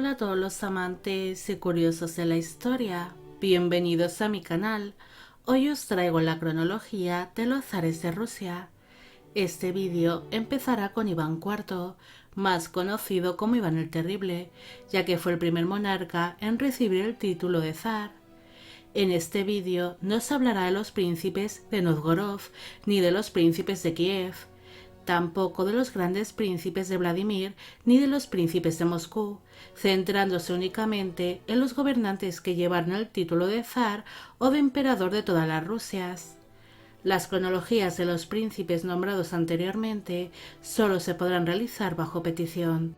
Hola a todos los amantes y curiosos de la historia, bienvenidos a mi canal. Hoy os traigo la cronología de los zares de Rusia. Este vídeo empezará con Iván IV, más conocido como Iván el Terrible, ya que fue el primer monarca en recibir el título de zar. En este vídeo no se hablará de los príncipes de Novgorod ni de los príncipes de Kiev, tampoco de los grandes príncipes de Vladimir ni de los príncipes de Moscú, centrándose únicamente en los gobernantes que llevaron el título de zar o de emperador de todas las Rusias. Las cronologías de los príncipes nombrados anteriormente solo se podrán realizar bajo petición.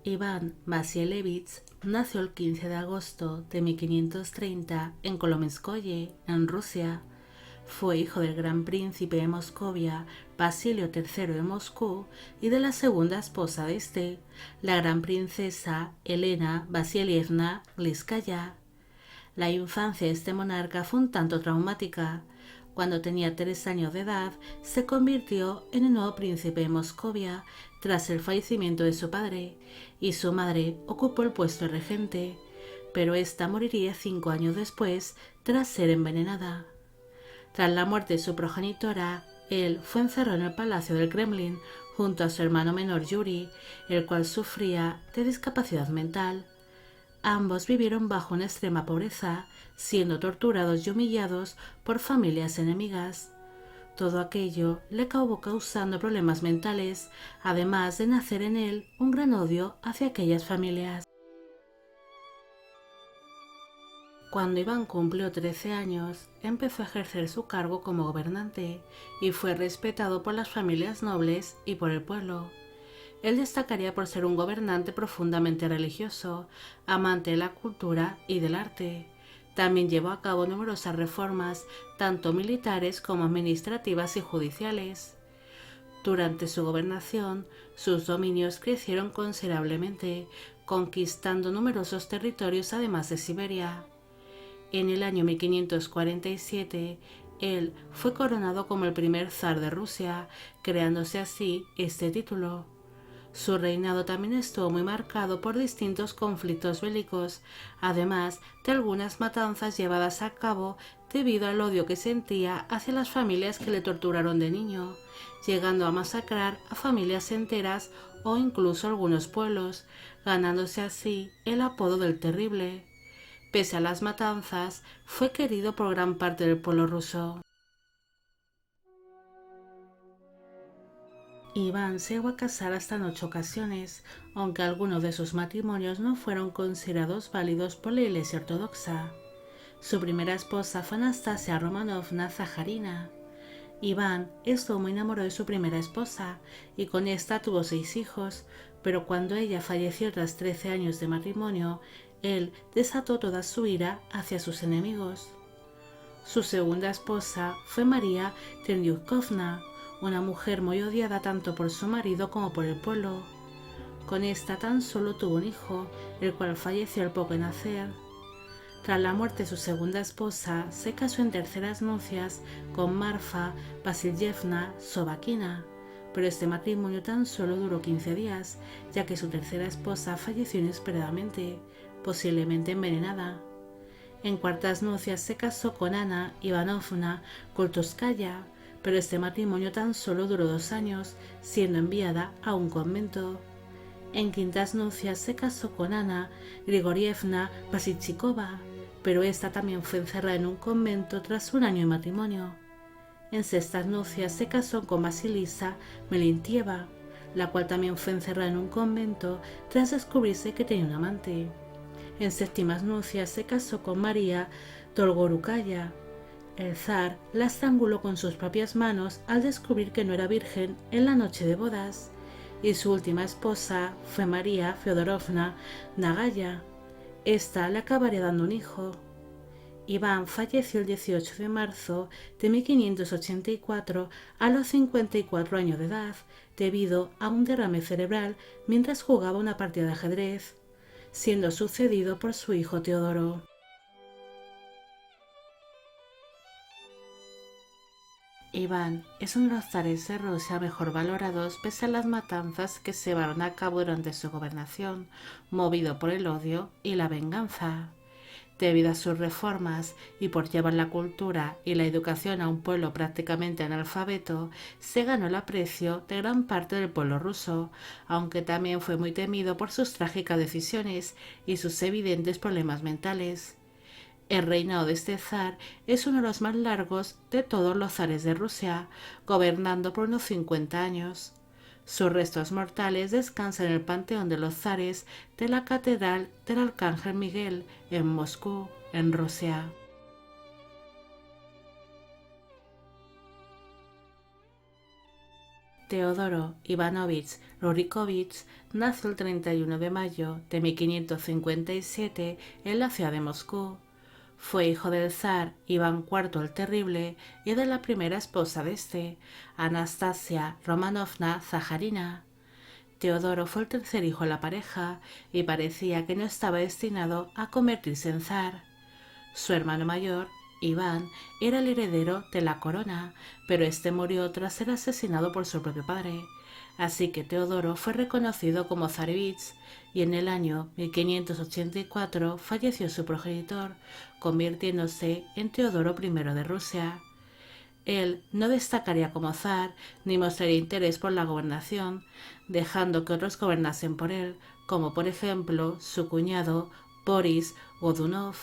Iván Vasilyevich nació el 15 de agosto de 1530 en Kolomenskoye, en Rusia. Fue hijo del gran príncipe de Moscovia, Basilio III de Moscú, y de la segunda esposa de este, la gran princesa Elena Vasilievna Gliskaya. La infancia de este monarca fue un tanto traumática. Cuando tenía 3 años de edad, se convirtió en el nuevo príncipe de Moscovia tras el fallecimiento de su padre, y su madre ocupó el puesto de regente, pero ésta moriría 5 años después tras ser envenenada. Tras la muerte de su progenitora, él fue encerrado en el palacio del Kremlin junto a su hermano menor Yuri, el cual sufría de discapacidad mental. Ambos vivieron bajo una extrema pobreza, siendo torturados y humillados por familias enemigas. Todo aquello le acabó causando problemas mentales, además de nacer en él un gran odio hacia aquellas familias. Cuando Iván cumplió 13 años, empezó a ejercer su cargo como gobernante y fue respetado por las familias nobles y por el pueblo. Él destacaría por ser un gobernante profundamente religioso, amante de la cultura y del arte. También llevó a cabo numerosas reformas, tanto militares como administrativas y judiciales. Durante su gobernación, sus dominios crecieron considerablemente, conquistando numerosos territorios además de Siberia. En el año 1547, él fue coronado como el primer zar de Rusia, creándose así este título. Su reinado también estuvo muy marcado por distintos conflictos bélicos, además de algunas matanzas llevadas a cabo debido al odio que sentía hacia las familias que le torturaron de niño, llegando a masacrar a familias enteras o incluso algunos pueblos, ganándose así el apodo del Terrible. Pese a las matanzas, fue querido por gran parte del pueblo ruso. Iván se llegó a casar hasta en 8 ocasiones, aunque algunos de sus matrimonios no fueron considerados válidos por la Iglesia Ortodoxa. Su primera esposa fue Anastasia Romanovna Zaharina. Iván estuvo muy enamorado de su primera esposa y con esta tuvo 6 hijos, pero cuando ella falleció tras 13 años de matrimonio, él desató toda su ira hacia sus enemigos. Su segunda esposa fue María Terliukovna, una mujer muy odiada tanto por su marido como por el pueblo. Con esta tan solo tuvo un hijo, el cual falleció al poco de nacer. Tras la muerte de su segunda esposa, se casó en terceras nupcias con Marfa Vasilyevna Sobakina, pero este matrimonio tan solo duró 15 días, ya que su tercera esposa falleció inesperadamente, posiblemente envenenada. En cuartas nupcias se casó con Ana Ivanovna Koltoskaya, pero este matrimonio tan solo duró 2 años, siendo enviada a un convento. En quintas nupcias se casó con Ana Grigorievna Vasitchikova, pero esta también fue encerrada en un convento tras 1 año de matrimonio. En sextas nupcias se casó con Vasilisa Melintieva, la cual también fue encerrada en un convento tras descubrirse que tenía un amante. En séptimas nupcias se casó con María Dolgorukaya. El zar la estranguló con sus propias manos al descubrir que no era virgen en la noche de bodas, y su última esposa fue María Feodorovna Nagaya. Esta le acabaría dando un hijo. Iván falleció el 18 de marzo de 1584 a los 54 años de edad debido a un derrame cerebral mientras jugaba una partida de ajedrez, siendo sucedido por su hijo Teodoro. Iván es uno de los zares de Rusia mejor valorados pese a las matanzas que se llevaron a cabo durante su gobernación, movido por el odio y la venganza. Debido a sus reformas y por llevar la cultura y la educación a un pueblo prácticamente analfabeto, se ganó el aprecio de gran parte del pueblo ruso, aunque también fue muy temido por sus trágicas decisiones y sus evidentes problemas mentales. El reinado de este zar es uno de los más largos de todos los zares de Rusia, gobernando por unos 50 años. Sus restos mortales descansan en el Panteón de los Zares de la Catedral del Arcángel Miguel en Moscú, en Rusia. Teodoro Ivanovich Rurikovich nació el 31 de mayo de 1557 en la ciudad de Moscú. Fue hijo del zar Iván IV el Terrible y de la primera esposa de este, Anastasia Romanovna Zaharina. Teodoro fue el tercer hijo de la pareja y parecía que no estaba destinado a convertirse en zar. Su hermano mayor, Iván, era el heredero de la corona, pero este murió tras ser asesinado por su propio padre. Así que Teodoro fue reconocido como zarevich y en el año 1584 falleció su progenitor, convirtiéndose en Teodoro I de Rusia. Él no destacaría como zar ni mostraría interés por la gobernación, dejando que otros gobernasen por él, como por ejemplo su cuñado Boris Godunov,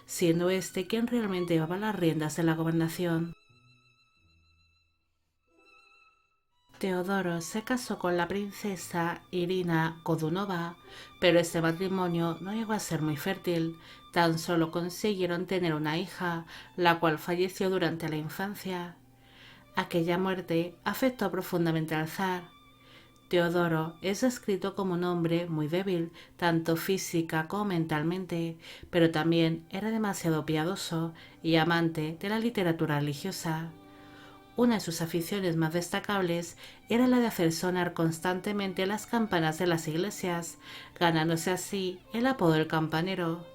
siendo este quien realmente llevaba las riendas de la gobernación. Teodoro se casó con la princesa Irina Godunova, pero este matrimonio no llegó a ser muy fértil. Tan solo consiguieron tener una hija, la cual falleció durante la infancia. Aquella muerte afectó profundamente al zar. Teodoro es descrito como un hombre muy débil, tanto física como mentalmente, pero también era demasiado piadoso y amante de la literatura religiosa. Una de sus aficiones más destacables era la de hacer sonar constantemente las campanas de las iglesias, ganándose así el apodo del campanero.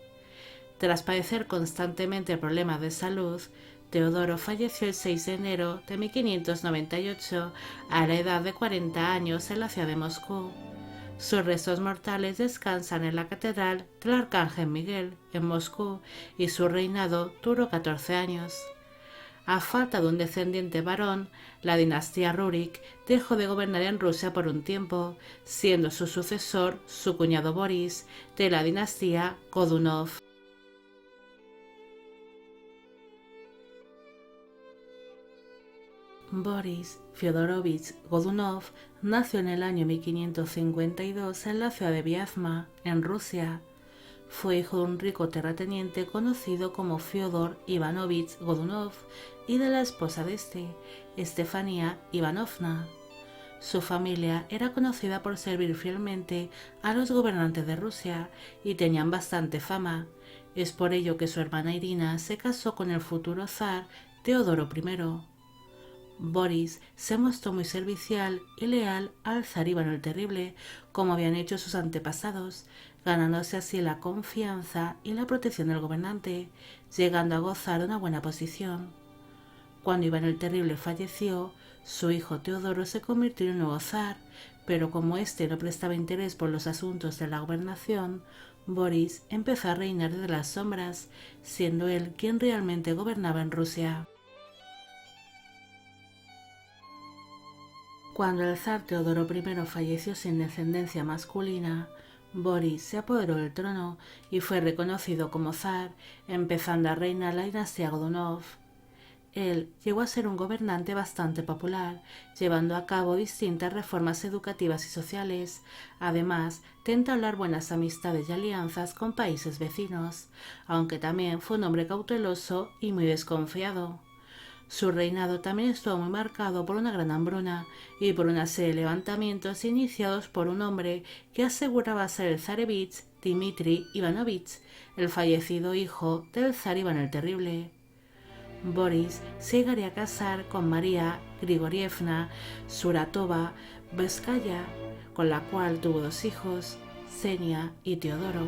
Tras padecer constantemente problemas de salud, Teodoro falleció el 6 de enero de 1598 a la edad de 40 años en la ciudad de Moscú. Sus restos mortales descansan en la Catedral del Arcángel Miguel en Moscú y su reinado duró 14 años. A falta de un descendiente varón, la dinastía Rurik dejó de gobernar en Rusia por un tiempo, siendo su sucesor su cuñado Boris, de la dinastía Godunov. Boris Fyodorovich Godunov nació en el año 1552 en la ciudad de Viazma, en Rusia. Fue hijo de un rico terrateniente conocido como Fyodor Ivanovich Godunov y de la esposa de este, Estefania Ivanovna. Su familia era conocida por servir fielmente a los gobernantes de Rusia y tenían bastante fama. Es por ello que su hermana Irina se casó con el futuro zar Teodoro I. Boris se mostró muy servicial y leal al zar Iván el Terrible, como habían hecho sus antepasados, ganándose así la confianza y la protección del gobernante, llegando a gozar de una buena posición. Cuando Iván el Terrible falleció, su hijo Teodoro se convirtió en un nuevo zar, pero como éste no prestaba interés por los asuntos de la gobernación, Boris empezó a reinar desde las sombras, siendo él quien realmente gobernaba en Rusia. Cuando el zar Teodoro I falleció sin descendencia masculina, Boris se apoderó del trono y fue reconocido como zar, empezando a reinar la dinastía Godunov. Él llegó a ser un gobernante bastante popular, llevando a cabo distintas reformas educativas y sociales, además de entablar buenas amistades y alianzas con países vecinos, aunque también fue un hombre cauteloso y muy desconfiado. Su reinado también estuvo muy marcado por una gran hambruna y por una serie de levantamientos iniciados por un hombre que aseguraba ser el zarevich Dmitri Ivanovich, el fallecido hijo del zar Iván el Terrible. Boris se llegaría a casar con María Grigorievna Suratova Beskaya, con la cual tuvo dos hijos, Xenia y Teodoro.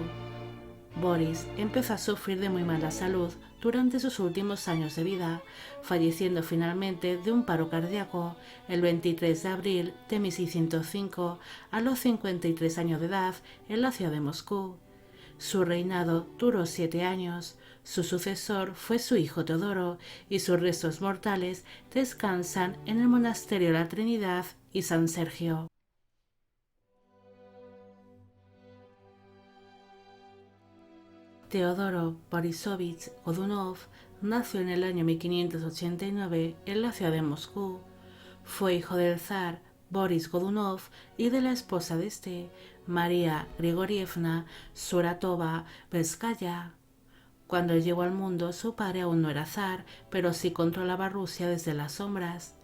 Boris empezó a sufrir de muy mala salud durante sus últimos años de vida, falleciendo finalmente de un paro cardíaco el 23 de abril de 1605 a los 53 años de edad en la ciudad de Moscú. Su reinado duró 7 años. Su sucesor fue su hijo Teodoro y sus restos mortales descansan en el monasterio de la Trinidad y San Sergio. Teodoro Borisovich Godunov nació en el año 1589 en la ciudad de Moscú. Fue hijo del zar Boris Godunov y de la esposa de este, María Grigorievna Suratova-Belskaya. Cuando llegó al mundo, su padre aún no era zar, pero sí controlaba Rusia desde las sombras.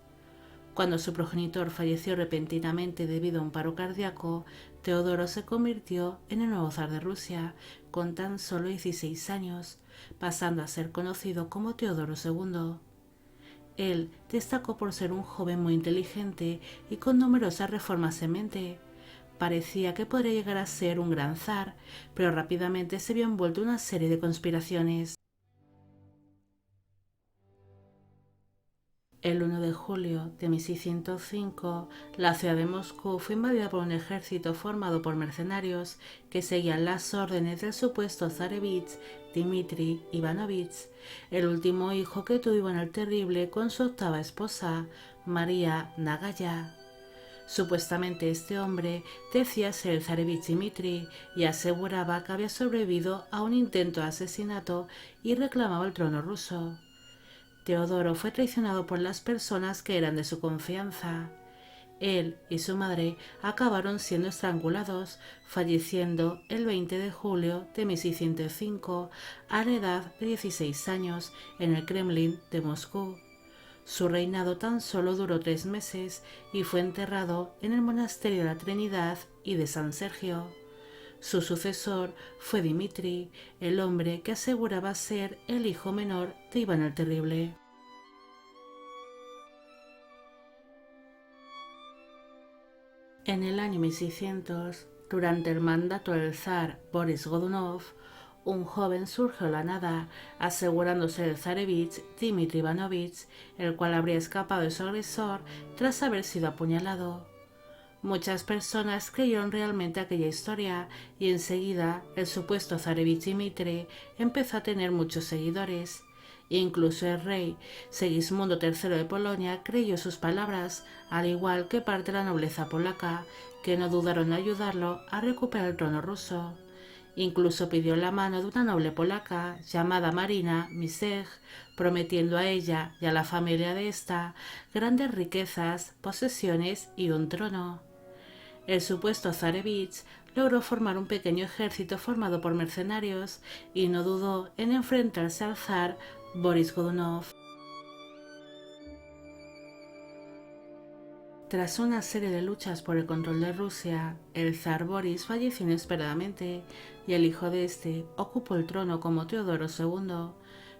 Cuando su progenitor falleció repentinamente debido a un paro cardíaco, Teodoro se convirtió en el nuevo zar de Rusia con tan solo 16 años, pasando a ser conocido como Teodoro II. Él destacó por ser un joven muy inteligente y con numerosas reformas en mente. Parecía que podría llegar a ser un gran zar, pero rápidamente se vio envuelto en una serie de conspiraciones. El 1 de julio de 1605, la ciudad de Moscú fue invadida por un ejército formado por mercenarios que seguían las órdenes del supuesto zarevich Dmitri Ivanovich, el último hijo que tuvo en el terrible con su octava esposa, María Nagaya. Supuestamente este hombre decía ser el zarevich Dmitri y aseguraba que había sobrevivido a un intento de asesinato y reclamaba el trono ruso. Teodoro fue traicionado por las personas que eran de su confianza. Él y su madre acabaron siendo estrangulados, falleciendo el 20 de julio de 1605 a la edad de 16 años en el Kremlin de Moscú. Su reinado tan solo duró 3 meses y fue enterrado en el monasterio de la Trinidad y de San Sergio. Su sucesor fue Dmitri, el hombre que aseguraba ser el hijo menor de Iván el Terrible. En el año 1600, durante el mandato del zar Boris Godunov, un joven surgió de la nada, asegurándose el zarevich Dmitri Ivanovich, el cual habría escapado de su agresor tras haber sido apuñalado. Muchas personas creyeron realmente aquella historia y enseguida el supuesto zarevich Dmitri empezó a tener muchos seguidores. Incluso el rey Segismundo III de Polonia creyó sus palabras, al igual que parte de la nobleza polaca, que no dudaron en ayudarlo a recuperar el trono ruso. Incluso pidió la mano de una noble polaca llamada Marina Misiech, prometiendo a ella y a la familia de esta grandes riquezas, posesiones y un trono. El supuesto zarevich logró formar un pequeño ejército formado por mercenarios y no dudó en enfrentarse al zar Boris Godunov. Tras una serie de luchas por el control de Rusia, el zar Boris falleció inesperadamente y el hijo de este ocupó el trono como Teodoro II,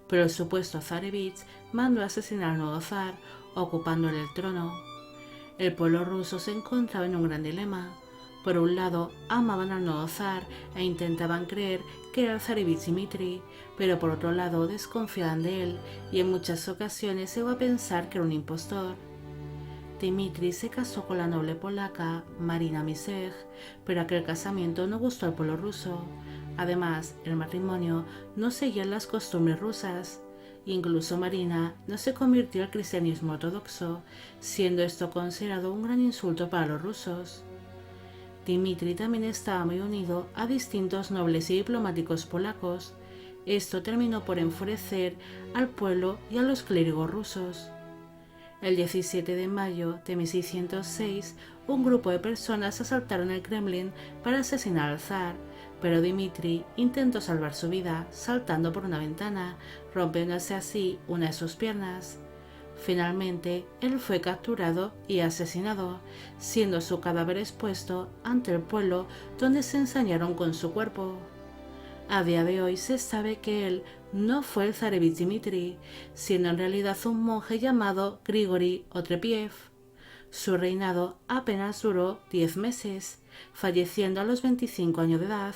pero el supuesto zarevich mandó asesinar al nuevo zar, ocupándole el trono. El pueblo ruso se encontraba en un gran dilema. Por un lado, amaban al nuevo zar e intentaban creer que era el zarevich Dmitri, pero por otro lado desconfiaban de él y en muchas ocasiones llegó a pensar que era un impostor. Dmitri se casó con la noble polaca Marina Misiech, pero aquel casamiento no gustó al pueblo ruso. Además, el matrimonio no seguía las costumbres rusas. Incluso Marina no se convirtió al cristianismo ortodoxo, siendo esto considerado un gran insulto para los rusos. Dmitri también estaba muy unido a distintos nobles y diplomáticos polacos. Esto terminó por enfurecer al pueblo y a los clérigos rusos. El 17 de mayo de 1606, un grupo de personas asaltaron el Kremlin para asesinar al zar, pero Dmitri intentó salvar su vida saltando por una ventana, rompiéndose así una de sus piernas. Finalmente, él fue capturado y asesinado, siendo su cadáver expuesto ante el pueblo donde se ensañaron con su cuerpo. A día de hoy se sabe que él no fue el zarevich Dmitri, siendo en realidad un monje llamado Grigori Otrepiev. Su reinado apenas duró 10 meses, falleciendo a los 25 años de edad.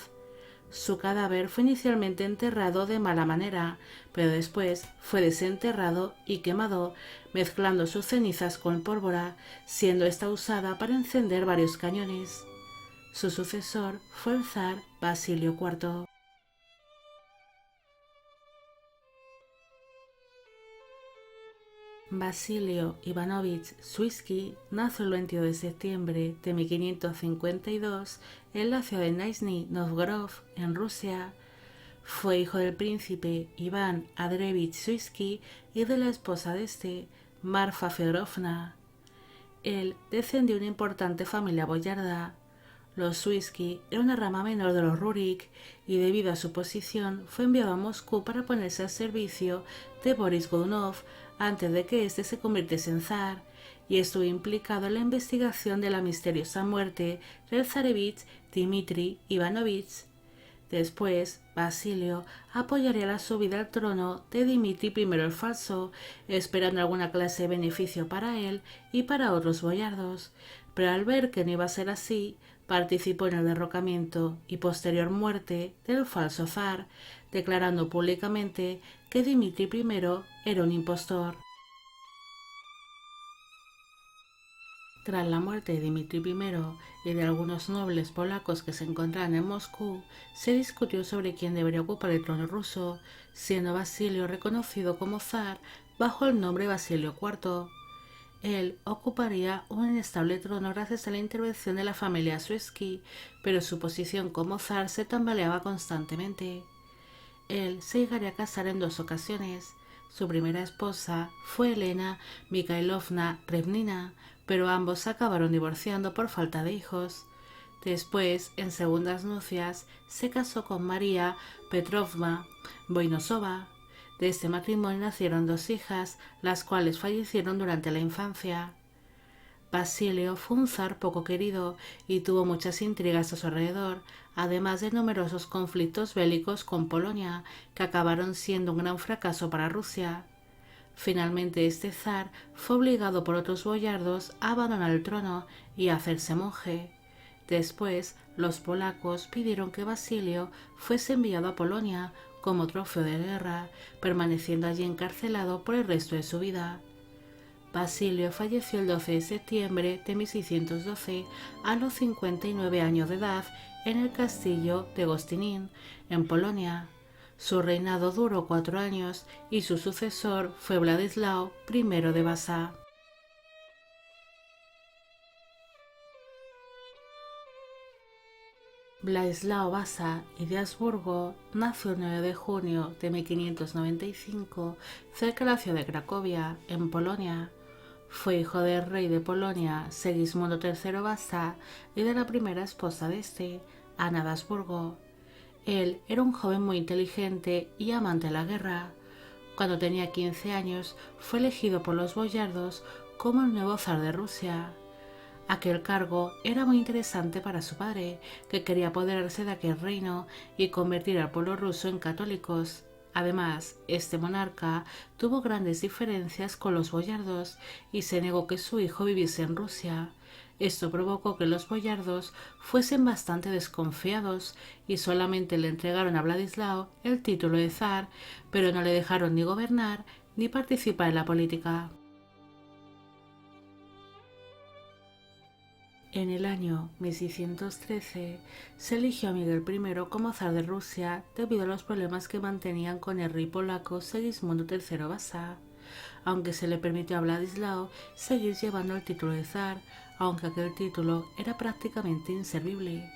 Su cadáver fue inicialmente enterrado de mala manera, pero después fue desenterrado y quemado, mezclando sus cenizas con pólvora, siendo esta usada para encender varios cañones. Su sucesor fue el zar Basilio IV. Basilio Ivanovich Shuisky nació el 22 de septiembre de 1552 en la ciudad de Nizhny Novgorod, en Rusia. Fue hijo del príncipe Iván Andreevich Shuisky y de la esposa de este, Marfa Fedorovna. Él descendió de una importante familia boyarda. Los Shuisky eran una rama menor de los Rurik y debido a su posición fue enviado a Moscú para ponerse al servicio de Boris Godunov antes de que éste se convirtiese en zar, y estuvo implicado en la investigación de la misteriosa muerte del zarevich Dmitri Ivanovich. Después, Basilio apoyaría la subida al trono de Dmitri I el Falso, esperando alguna clase de beneficio para él y para otros boyardos, pero al ver que no iba a ser así, participó en el derrocamiento y posterior muerte del falso zar, declarando públicamente que Dmitri I era un impostor. Tras la muerte de Dmitri I y de algunos nobles polacos que se encontraban en Moscú, se discutió sobre quién debería ocupar el trono ruso, siendo Basilio reconocido como zar bajo el nombre Basilio IV. Él ocuparía un inestable trono gracias a la intervención de la familia Shuisky, pero su posición como zar se tambaleaba constantemente. Él se llegaría a casar en 2 ocasiones. Su primera esposa fue Elena Mikhailovna Revnina, pero ambos acabaron divorciando por falta de hijos. Después, en segundas nupcias, se casó con María Petrovna Voinosova. De este matrimonio nacieron 2 hijas, las cuales fallecieron durante la infancia. Basilio fue un zar poco querido y tuvo muchas intrigas a su alrededor, además de numerosos conflictos bélicos con Polonia, que acabaron siendo un gran fracaso para Rusia. Finalmente este zar fue obligado por otros boyardos a abandonar el trono y a hacerse monje. Después, los polacos pidieron que Basilio fuese enviado a Polonia como trofeo de guerra, permaneciendo allí encarcelado por el resto de su vida. Basilio falleció el 12 de septiembre de 1612 a los 59 años de edad en el castillo de Gostynin, en Polonia. Su reinado duró 4 años y su sucesor fue Vladislao I de Vasa. Vladislao Vasa y de Habsburgo nació el 9 de junio de 1595 cerca de la ciudad de Cracovia, en Polonia. Fue hijo del rey de Polonia, Segismundo III Vasa, y de la primera esposa de este, Ana de Habsburgo. Él era un joven muy inteligente y amante de la guerra. Cuando tenía 15 años, fue elegido por los boyardos como el nuevo zar de Rusia. Aquel cargo era muy interesante para su padre, que quería apoderarse de aquel reino y convertir al pueblo ruso en católicos. Además, este monarca tuvo grandes diferencias con los boyardos y se negó que su hijo viviese en Rusia. Esto provocó que los boyardos fuesen bastante desconfiados y solamente le entregaron a Vladislao el título de zar, pero no le dejaron ni gobernar ni participar en la política. En el año 1613 se eligió a Miguel I como zar de Rusia debido a los problemas que mantenían con el rey polaco Segismundo III Vasa, aunque se le permitió a Vladislao seguir llevando el título de zar, aunque aquel título era prácticamente inservible.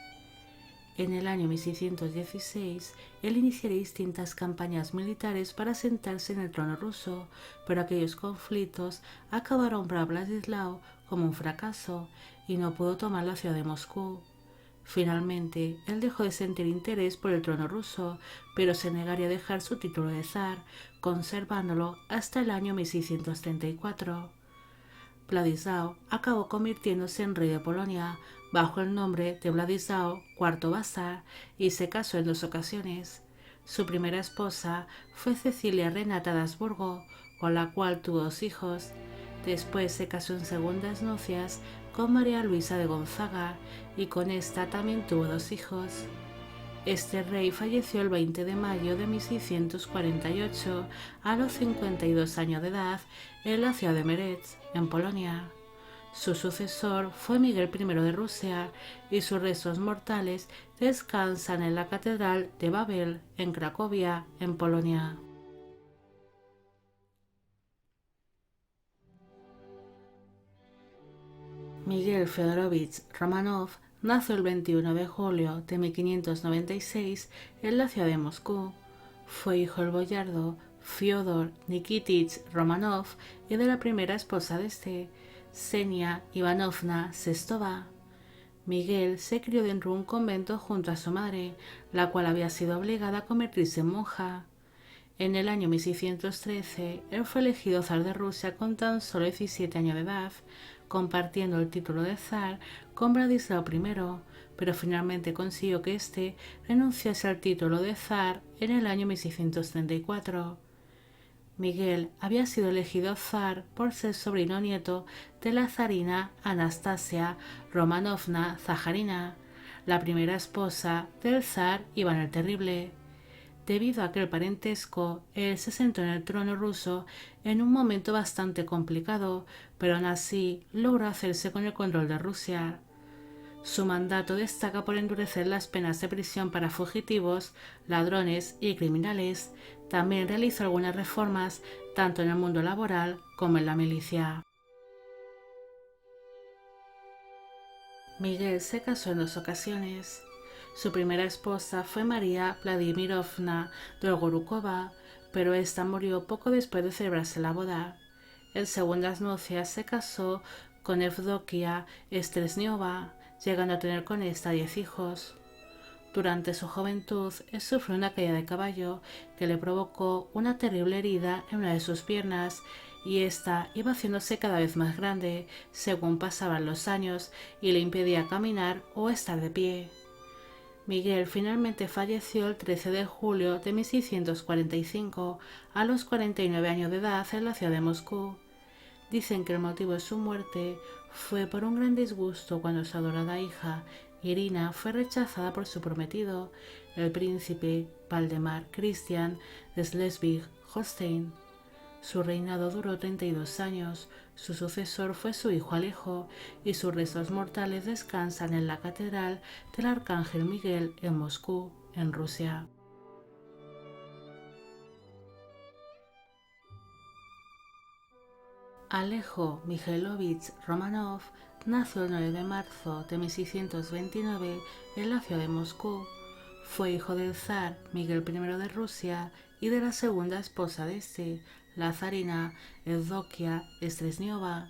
En el año 1616, él iniciaría distintas campañas militares para sentarse en el trono ruso, pero aquellos conflictos acabaron para Vladislao como un fracaso y no pudo tomar la ciudad de Moscú. Finalmente, él dejó de sentir interés por el trono ruso, pero se negaría a dejar su título de zar, conservándolo hasta el año 1634. Vladislao acabó convirtiéndose en rey de Polonia bajo el nombre de Vladislao IV Vasa y se casó en 2 ocasiones. Su primera esposa fue Cecilia Renata de Habsburgo, con la cual tuvo 2 hijos. Después se casó en segundas nupcias con María Luisa de Gonzaga y con esta también tuvo 2 hijos. Este rey falleció el 20 de mayo de 1648 a los 52 años de edad en la ciudad de Merec, en Polonia. Su sucesor fue Miguel I de Rusia y sus restos mortales descansan en la Catedral de Wawel, en Cracovia, en Polonia. Miguel Feodorovich Romanov nació el 21 de julio de 1596 en la ciudad de Moscú. Fue hijo del boyardo Fyodor Nikitich Romanov y de la primera esposa de este, Ksenia Ivanovna Sestova. Miguel se crió dentro de un convento junto a su madre, la cual había sido obligada a convertirse en monja. En el año 1613, él fue elegido zar de Rusia con tan solo 17 años de edad, compartiendo el título de zar con Vladislao I, pero finalmente consiguió que éste renunciase al título de zar en el año 1634. Miguel había sido elegido zar por ser sobrino nieto de la zarina Anastasia Romanovna Zaharina, la primera esposa del zar Iván el Terrible. Debido a aquel parentesco, él se sentó en el trono ruso en un momento bastante complicado, pero aún así logró hacerse con el control de Rusia. Su mandato destaca por endurecer las penas de prisión para fugitivos, ladrones y criminales. También realizó algunas reformas tanto en el mundo laboral como en la milicia. Miguel se casó en 2 ocasiones. Su primera esposa fue María Vladimirovna Dolgorukova, pero esta murió poco después de celebrarse la boda. En segundas nupcias se casó con Evdokia Stresniova, llegando a tener con esta 10 hijos. Durante su juventud, él sufrió una caída de caballo que le provocó una terrible herida en una de sus piernas, y ésta iba haciéndose cada vez más grande según pasaban los años y le impedía caminar o estar de pie. Miguel finalmente falleció el 13 de julio de 1645 a los 49 años de edad en la ciudad de Moscú. Dicen que el motivo de su muerte fue por un gran disgusto cuando su adorada hija Irina fue rechazada por su prometido, el príncipe Valdemar Christian de Schleswig-Holstein. Su reinado duró 32 años, su sucesor fue su hijo Alejo, y sus restos mortales descansan en la Catedral del Arcángel Miguel en Moscú, en Rusia. Alejo Mikhailovich Romanov nació el 9 de marzo de 1629 en la ciudad de Moscú. Fue hijo del zar Miguel I de Rusia y de la segunda esposa de este, la zarina Evdokia Stresniova.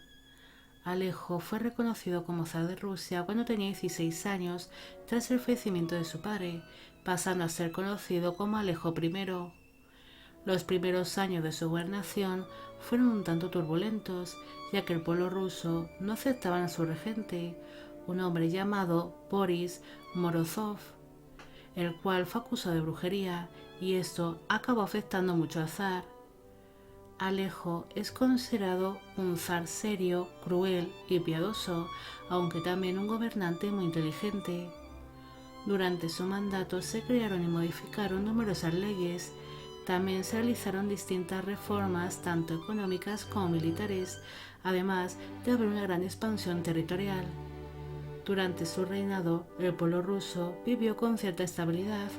Alejo fue reconocido como zar de Rusia cuando tenía 16 años tras el fallecimiento de su padre, pasando a ser conocido como Alejo I. Los primeros años de su gobernación fueron un tanto turbulentos, ya que el pueblo ruso no aceptaba a su regente, un hombre llamado Boris Morozov, el cual fue acusado de brujería, y esto acabó afectando mucho al zar. Alejo es considerado un zar serio, cruel y piadoso, aunque también un gobernante muy inteligente. Durante su mandato se crearon y modificaron numerosas leyes. También se realizaron distintas reformas, tanto económicas como militares, además de haber una gran expansión territorial. Durante su reinado, el pueblo ruso vivió con cierta estabilidad,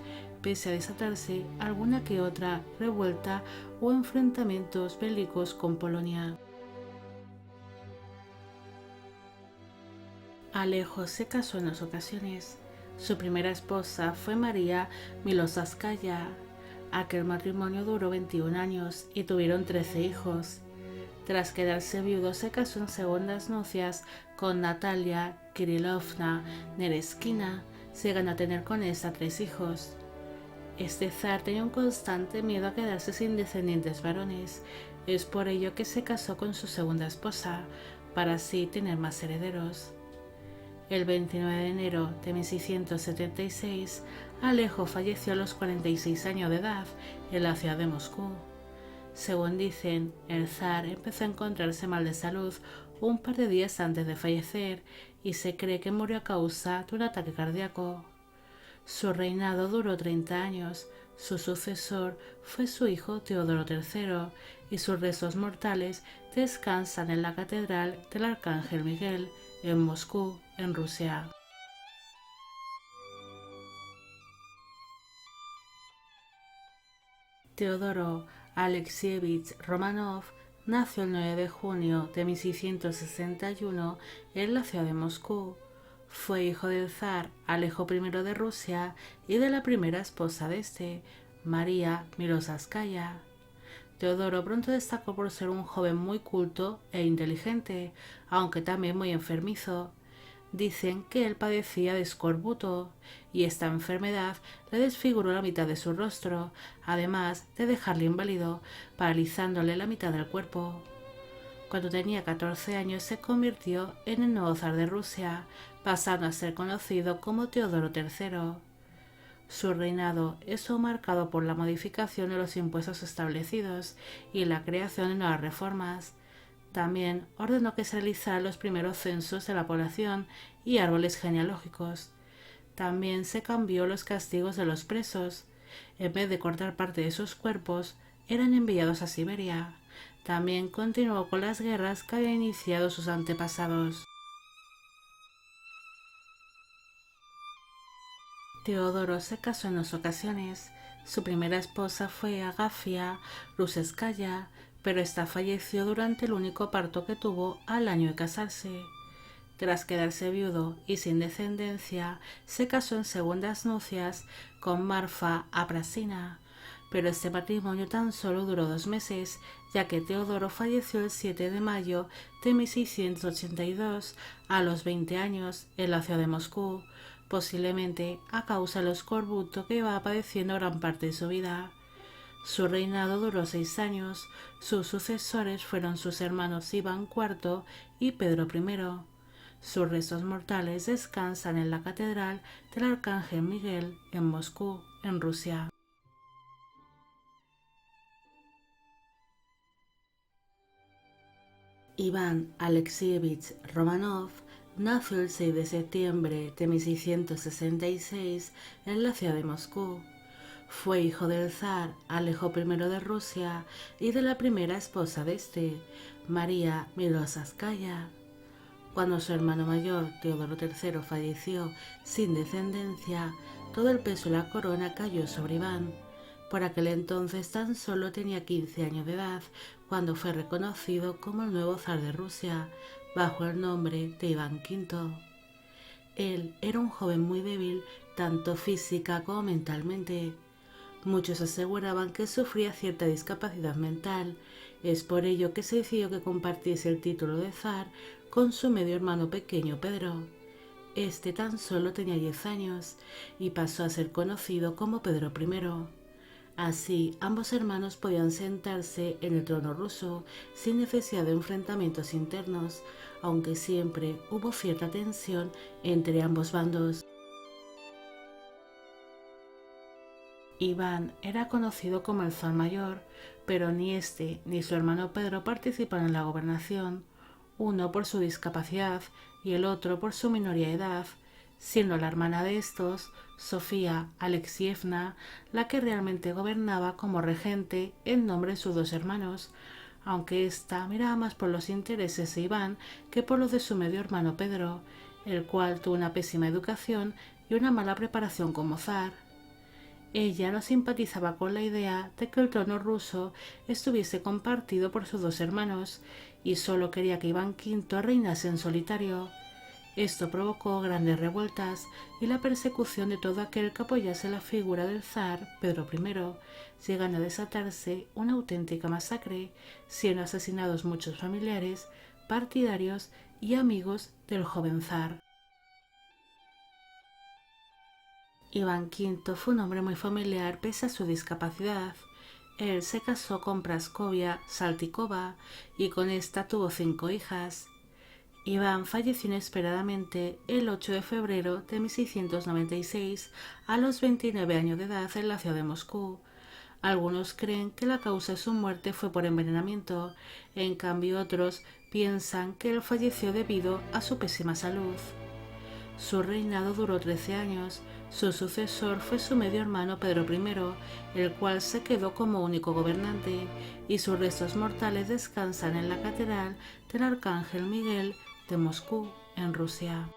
pese a desatarse alguna que otra revuelta o enfrentamientos bélicos con Polonia. Alejo se casó en 2 ocasiones. Su primera esposa fue María Milosavskaya. Aquel matrimonio duró 21 años y tuvieron 13 hijos. Tras quedarse viudo, se casó en segundas nupcias con Natalia Kirilovna Nereskina, llegando a tener con esta 3 hijos. Este zar tenía un constante miedo a quedarse sin descendientes varones. Es por ello que se casó con su segunda esposa, para así tener más herederos. El 29 de enero de 1676, Alejo falleció a los 46 años de edad en la ciudad de Moscú. Según dicen, el zar empezó a encontrarse mal de salud un par de días antes de fallecer y se cree que murió a causa de un ataque cardíaco. Su reinado duró 30 años. Su sucesor fue su hijo Teodoro III y sus restos mortales descansan en la Catedral del Arcángel Miguel en Moscú, en Rusia. Teodoro Alexievich Romanov nació el 9 de junio de 1661 en la ciudad de Moscú. Fue hijo del zar Alejo I de Rusia y de la primera esposa de este, María Miroslávskaya. Teodoro pronto destacó por ser un joven muy culto e inteligente, aunque también muy enfermizo. Dicen que él padecía de escorbuto, y esta enfermedad le desfiguró la mitad de su rostro, además de dejarle inválido, paralizándole la mitad del cuerpo. Cuando tenía 14 años se convirtió en el nuevo zar de Rusia, pasando a ser conocido como Teodoro III. Su reinado estuvo marcado por la modificación de los impuestos establecidos y la creación de nuevas reformas. También ordenó que se realizaran los primeros censos de la población y árboles genealógicos. También se cambió los castigos de los presos. En vez de cortar parte de sus cuerpos, eran enviados a Siberia. También continuó con las guerras que habían iniciado sus antepasados. Teodoro se casó en 2 ocasiones. Su primera esposa fue Agafia Ruseskaya, pero esta falleció durante el único parto que tuvo al año de casarse. Tras quedarse viudo y sin descendencia, se casó en segundas nupcias con Marfa Aprasina, pero este matrimonio tan solo duró 2 meses, ya que Teodoro falleció el 7 de mayo de 1682 a los 20 años en la ciudad de Moscú, posiblemente a causa del escorbuto que iba padeciendo gran parte de su vida. Su reinado duró 6 años. Sus sucesores fueron sus hermanos Iván IV y Pedro I. Sus restos mortales descansan en la Catedral del Arcángel Miguel en Moscú, en Rusia. Iván Alexievich Romanov nació el 6 de septiembre de 1666 en la ciudad de Moscú. Fue hijo del zar Alejo I de Rusia y de la primera esposa de este, María Miroslávskaya. Cuando su hermano mayor, Teodoro III, falleció sin descendencia, todo el peso de la corona cayó sobre Iván. Por aquel entonces tan solo tenía 15 años de edad cuando fue reconocido como el nuevo zar de Rusia, bajo el nombre de Iván V. Él era un joven muy débil, tanto física como mentalmente. Muchos aseguraban que sufría cierta discapacidad mental. Es por ello que se decidió que compartiese el título de zar con su medio hermano pequeño Pedro. Este tan solo tenía 10 años y pasó a ser conocido como Pedro I. Así, ambos hermanos podían sentarse en el trono ruso sin necesidad de enfrentamientos internos, aunque siempre hubo cierta tensión entre ambos bandos. Iván era conocido como el zar mayor, pero ni este ni su hermano Pedro participaron en la gobernación, uno por su discapacidad y el otro por su minoría de edad, siendo la hermana de estos, Sofía Alexievna, la que realmente gobernaba como regente en nombre de sus 2 hermanos, aunque ésta miraba más por los intereses de Iván que por los de su medio hermano Pedro, el cual tuvo una pésima educación y una mala preparación como zar. Ella no simpatizaba con la idea de que el trono ruso estuviese compartido por sus 2 hermanos y solo quería que Iván V reinase en solitario. Esto provocó grandes revueltas y la persecución de todo aquel que apoyase la figura del zar Pedro I, llegando a desatarse una auténtica masacre, siendo asesinados muchos familiares, partidarios y amigos del joven zar. Iván V fue un hombre muy familiar pese a su discapacidad. Él se casó con Praskovia Saltykova y con esta tuvo 5 hijas. Iván falleció inesperadamente el 8 de febrero de 1696 a los 29 años de edad en la ciudad de Moscú. Algunos creen que la causa de su muerte fue por envenenamiento, en cambio otros piensan que él falleció debido a su pésima salud. Su reinado duró 13 años, Su sucesor fue su medio hermano Pedro I, el cual se quedó como único gobernante, y sus restos mortales descansan en la Catedral del Arcángel Miguel de Moscú, en Rusia.